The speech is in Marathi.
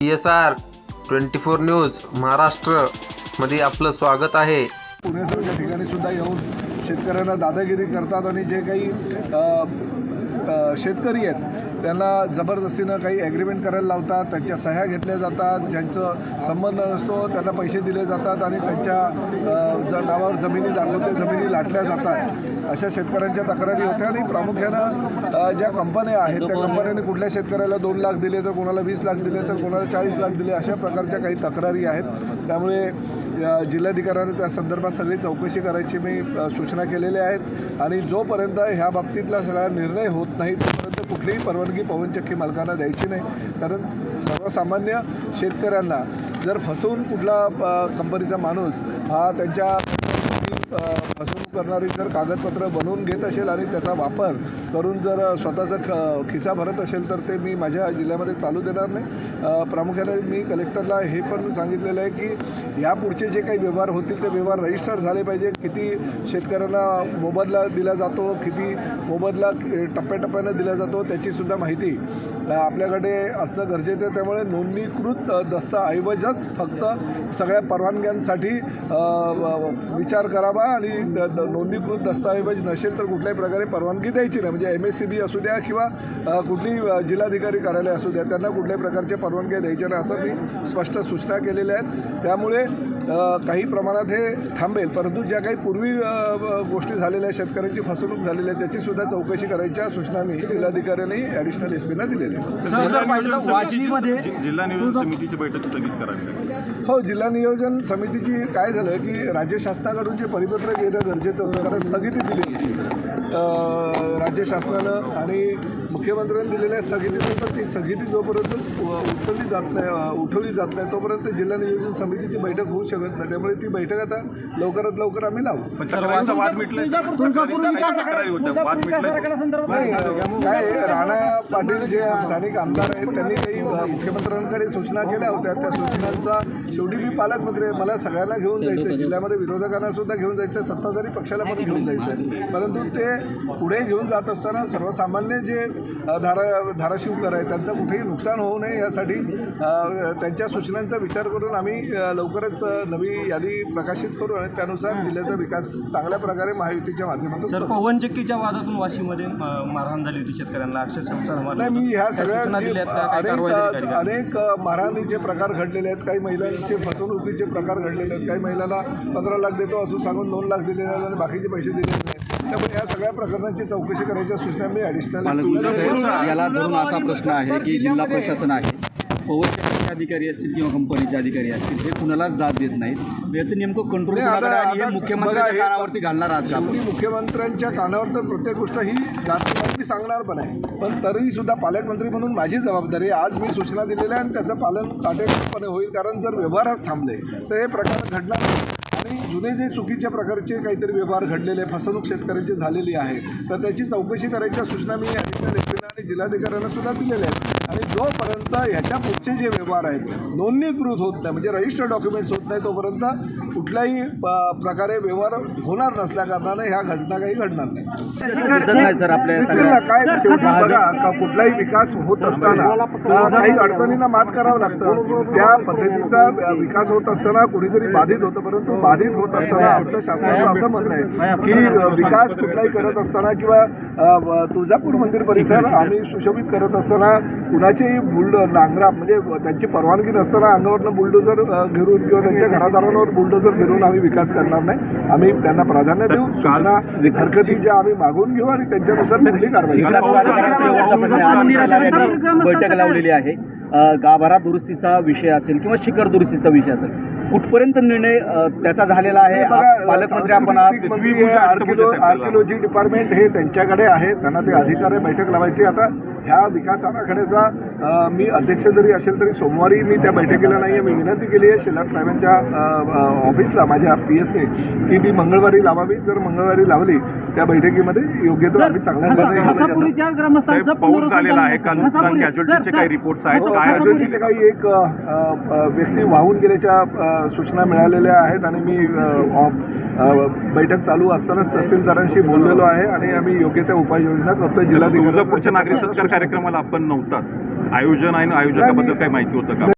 PSR 24 न्यूज महाराष्ट्र मध्ये आपलं स्वागत आहे। पुण्यासारख्या ठिकाणी सुद्धा येऊन शेतकऱ्यांना दादागिरी करतात आणि जे काही शेतकरी आहेत त्यांना जबरदस्तीनं काही ॲग्रीमेंट करायला लावतात, त्यांच्या सह्या घेतल्या जातात, ज्यांचं संबंध नसतो त्यांना पैसे दिले जातात आणि त्यांच्या नावावर जमिनी दाखवते जमिनी लाटल्या जातात। अशा शेतकऱ्यांच्या तक्रारी होत्या आणि प्रामुख्यानं ज्या कंपन्या आहेत त्या कंपन्यांनी कुठल्या शेतकऱ्याला 2 लाख दिले तर कोणाला 20 लाख दिले तर कोणाला 40 लाख दिले, अशा प्रकारच्या काही तक्रारी आहेत। त्यामुळे जिल्हाधिकाऱ्याने त्या संदर्भात सगळी चौकशी करायची मी सूचना केलेल्या आहेत आणि जोपर्यंत ह्या बाबतीतला सगळा निर्णय होत नाही तोपर्यंत कुठलीही परवानगी पवनचक्की मालकांना द्यायची नाही। कारण सर्वसामान्य शेतकऱ्यांना जर फसवून कुठला कंपनीचा माणूस हा त्यांच्या फसवणूक करणारी जर कागदपत्र बनवून घेत असेल आणि त्याचा वापर करून जर स्वतःचा खिसा भरत असेल तर ते मी माझ्या जिल्ह्यामध्ये चालू देणार नाही। प्रामुख्याने मी कलेक्टरला हे पण सांगितलेलं आहे की यापुढचे जे काही व्यवहार होतील ते व्यवहार रजिस्टर झाले पाहिजे। किती शेतकऱ्यांना मोबदला दिला जातो, किती मोबदला टप्प्याटप्प्यानं दिला जातो त्याचीसुद्धा माहिती आपल्याकडे असणं गरजेचं आहे। त्यामुळे नोंदणीकृत दस्तऐवजच फक्त सगळ्या परवानग्यांसाठी विचार करावा आणि नोंदणीकृत दस्तऐवज नसेल तर कुठल्याही प्रकारे परवानगी द्यायची नाही। म्हणजे MSCB असू द्या किंवा कुठली जिल्हाधिकारी कार्यालय असू द्या त्यांना कुठल्याही प्रकारच्या परवानग्या द्यायच्या नाही असं मी स्पष्ट सूचना केलेल्या आहेत। त्यामुळे काही प्रमाणात हे थांबेल, परंतु ज्या काही पूर्वी गोष्टी झालेल्या शेतकऱ्यांची फसवणूक झालेली आहे त्याचीसुद्धा चौकशी करायच्या सूचना मी जिल्हाधिकाऱ्यांनी ॲडिशनल SP दिलेल्या आहेत। जिल्हा नियोजन समितीची बैठक स्थगित करावी। हो, जिल्हा नियोजन समितीची काय झालं की राज्य शासनाकडून जे परिपत्रक येणं गरजेचं होतं कारण स्थगिती दिली होती राज्य शासनानं आणि मुख्यमंत्र्यांनी दिलेल्या स्थगितीनंतर ती स्थगिती जोपर्यंत उठवली जात नाही तोपर्यंत जिल्हा नियोजन समितीची बैठक होऊ शकत नाही। त्यामुळे ती बैठक आता लवकरात लवकर आम्ही लावू। काय राणा पाटील जे स्थानिक आमदार आहेत त्यांनी काही मुख्यमंत्र्यांकडे सूचना केल्या होत्या, त्या सूचनांचा शेवटी मी पालकमंत्री आहे, मला सगळ्यांना घेऊन जायचं, जिल्ह्यामध्ये विरोधकांना सुद्धा घेऊन जायचं, सत्ताधारी पक्षाला पण घेऊन जायचं आहे। परंतु ते पुढे घेऊन जात असताना सर्वसामान्य जे धाराशिवकर आहेत त्यांचं कुठेही नुकसान होऊ नये यासाठी त्यांच्या सूचनांचा विचार करून आम्ही लवकरच नवी यादी प्रकाशित करू आणि त्यानुसार जिल्ह्याचा विकास चांगल्या प्रकारे महायुतीच्या माध्यमातून सर, पवनचक्कीच्या वादातून वाशीमध्ये मारहाण झाली होती शेतकऱ्यांना, अक्षरशः नाही मी ह्या सगळ्या अनेक मारहाणीचे प्रकार घडलेले आहेत, काही महिलांचे फसवणुकीचे प्रकार घडलेले आहेत, काही महिलांना 15 लाख देतो असं सांगून 2 लाख दिलेले आहेत आणि बाकीचे पैसे दिलेले नाहीत। त्यामुळे या सगळ्या प्रकरणांची चौकशी करायच्या सूचना मी ॲडिशनल याला धरून असा प्रश्न आहे की जिल्हा प्रशासन आहे, पवनचक्कीचे अधिकारी असतील किंवा कंपनीचे अधिकारी असतील हे कुणालाच जात देत नाहीत, याचं नेमकं कंट्रोल हे मुख्यमंत्र्यांच्या कानावरती घालणार आहात का? मुख्यमंत्र्यांच्या कानावर तर प्रत्येक गोष्ट ही जात मी सांगणार पण आहे, पण तरीही सुद्धा पालकमंत्री म्हणून माझी जबाबदारी आज मी सूचना दिलेल्या आहे आणि त्याचं पालन काटेकोरपणे होईल। कारण जर व्यवहारच थांबले तर हे प्रकार घडणार आणि जुने जे चुकीच्या प्रकारचे काहीतरी व्यवहार घडलेले फसवणूक शेतकऱ्यांची झालेली आहे तर त्याची चौकशी करायच्या सूचना मी ॲडिशनल SP आणि जिल्हाधिकाऱ्यांना सुद्धा दिलेल्या आहेत। आणि जोपर्यंत ह्याच्या पुढचे जे व्यवहार आहेत नोंदणीकृत होत नाही म्हणजे रजिस्टर डॉक्युमेंट्स होत नाही तोपर्यंत कुठल्याही प्रकारे व्यवहार होणार नसल्या कारणाने ह्या घटना काही घडणार नाही। काय बघा का कुठलाही विकास होत असताना काही अडचणींना मात करावं लागतं, त्या पद्धतीचा विकास होत असताना कुणीतरी बाधित होतं, परंतु बाधित होत असताना आमच्या शासनाचं असं म्हणणं आहे की विकास कुठलाही करत असताना किंवा तुळजापूर मंदिर परिसर आम्ही सुशोभित करत असताना कुणाचेही नांगरा म्हणजे त्यांची परवानगी नसताना अंगावरनं बुलडोजर घेरून किंवा त्यांच्या घरादारांवर बुलडोजर घेऊन आम्ही विकास करणार नाही। आम्ही त्यांना प्राधान्य देऊ, सूचना हरकती ज्या आम्ही मागून घेऊ आणि त्यांच्यानुसार कुठली कारवाई बैठक लावलेली आहे। गाभारा दुरुस्तीचा विषय असेल किंवा शिखर दुरुस्तीचा विषय असेल, कुठपर्यंत निर्णय त्याचा झालेला आहे? पालकमंत्री आपण आर्किओलॉजी डिपार्टमेंट हे त्यांच्याकडे आहे, त्यांना ते अधिकार आहे बैठक लावायची। आता ह्या विकास आराखड्याचा मी अध्यक्ष जरी असेल तरी सोमवारी मी त्या बैठकीला नाही आहे, मी विनंती केली आहे शेलार साहेबांच्या ऑफिसला माझ्या PS ने की ती मंगळवारी लावावी। जर मंगळवारी लावली त्या बैठकीमध्ये योग्य तो आम्ही चांगल्या पाऊस झालेला आहे, काल कॅज्युअल्टीचे काही रिपोर्ट्स आहेत, कॅज्युअल्टीचे काही एक व्यक्ती वाहून गेल्याच्या सूचना मिळालेल्या आहेत आणि मी बैठक चालू असतानाच तहसीलदारांशी बोललेलो आहे आणि आम्ही योग्य त्या उपाययोजना करतोय। जिल्हाधिकारी नागरी सत्कार कार्यक्रमाला आपण नव्हता, आयोजन आणि आयोजकाबद्दल काही माहिती होतं का?